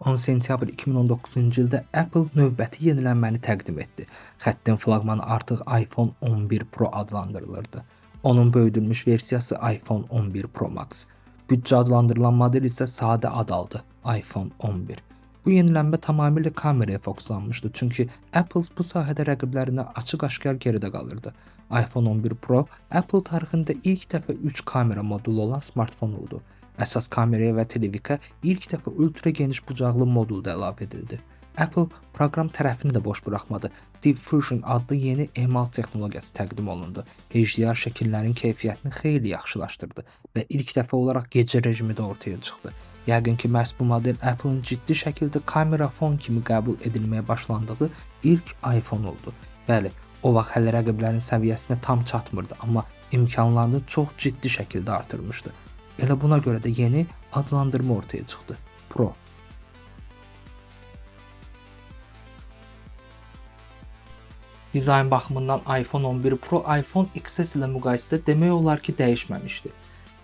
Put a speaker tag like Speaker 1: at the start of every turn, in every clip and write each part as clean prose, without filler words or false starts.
Speaker 1: 10 sentyabr 2019-cu ildə Apple növbəti yenilənməni təqdim etdi. Xəttin flaqmanı artıq iPhone 11 Pro adlandırılırdı. Onun böyüdülmüş versiyası iPhone 11 Pro Max. Büdcə adlandırılan model isə sadə ad aldı, iPhone 11. Bu yenilənmə tamamilə kameraya fokuslanmışdı, çünki Apple bu sahədə rəqiblərinə açıq-aşkar geridə qalırdı. iPhone 11 Pro Apple tarixində ilk dəfə 3 kamera modulu olan smartfon oldu. Əsas kameraya və televikə ilk dəfə ultra geniş bucaqlı modul da əlavə edildi. Apple proqram tərəfini də boş buraxmadı. Deep Fusion adlı yeni emal texnologiyası təqdim olundu. HDR şəkillərin keyfiyyətini xeyli yaxşılaşdırdı və ilk dəfə olaraq gecə rejimi də ortaya çıxdı. Yəqin ki, məhz bu model Apple'ın ciddi şəkildə kamera fon kimi qəbul edilməyə başlandığı ilk iPhone oldu. Bəli, o vaxt hələ rəqiblərin səviyyəsinə tam çatmırdı, amma imkanlarını çox ciddi şəkildə artırmışdı. Elə buna görə də yeni adlandırma ortaya çıxdı. Pro. Dizayn baxımından iPhone 11 Pro iPhone XS ilə müqayisədə demək olar ki, dəyişməmişdi.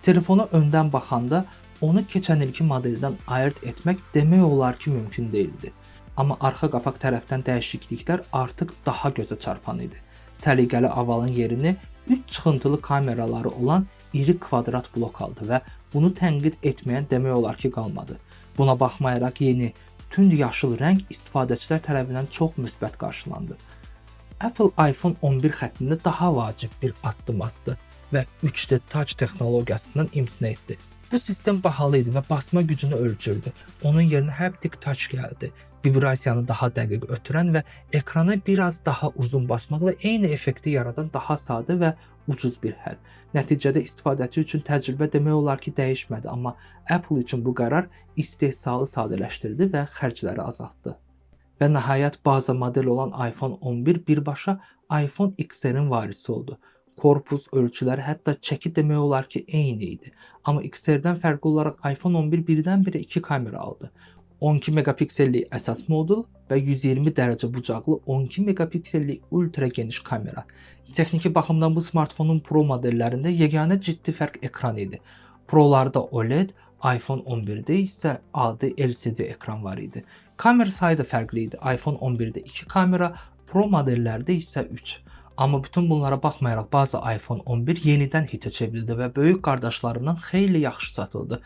Speaker 1: Telefona öndən baxanda onu keçən ilki modeldən ayırt etmək demək olar ki, mümkün değildi. Amma arxa qapaq tərəfdən dəyişikliklər artıq daha gözə çarpan idi. Səliqəli avalın yerini 3 çıxıntılı kameraları olan iri kvadrat blok aldı və bunu tənqid etməyən demək olar ki, qalmadı. Buna baxmayaraq yeni, tünd yaşıl rəng istifadəçilər tərəfindən çox müsbət qarşılandı. Apple iPhone 11 xəttində daha vacib bir addım atdı və 3D Touch texnologiyasından imtina etdi. Bu sistem bahalı idi və basma gücünü ölçürdü. Onun yerinə Haptic Touch gəldi. Vibrasiyanı daha dəqiq ötürən və ekrana biraz daha uzun basmaqla eyni effekti yaradan daha sadə və ucuz bir həll. Nəticədə istifadəçi üçün təcrübə demək olar ki, dəyişmədi, amma Apple üçün bu qərar istehsalı sadələşdirdi və xərcləri azaltdı. Və nəhayət baza model olan iPhone 11 birbaşa iPhone XR-in varisi oldu. Korpus, ölçüləri, hətta çəki demək olar ki, eyni idi. Amma XR-dən fərqli olaraq iPhone 11 birdən-birə 2 kamera aldı. 12 megapiksellik əsas modul və 120 dərəcə bucaqlı 12 megapiksellik ultra geniş kamera. Texniki baxımdan bu smartfonun Pro modellərində yeganə ciddi fərq ekran idi. Prolarda OLED, iPhone 11-də isə adi LCD ekran var idi. Kamera sayı da fərqli idi. iPhone 11-də 2 kamera, Pro modellərdə isə 3. Amma bütün bunlara baxmayaraq bazı iPhone 11 yenidən hitə çevrildi və böyük qardaşlarından xeyli yaxşı satıldı.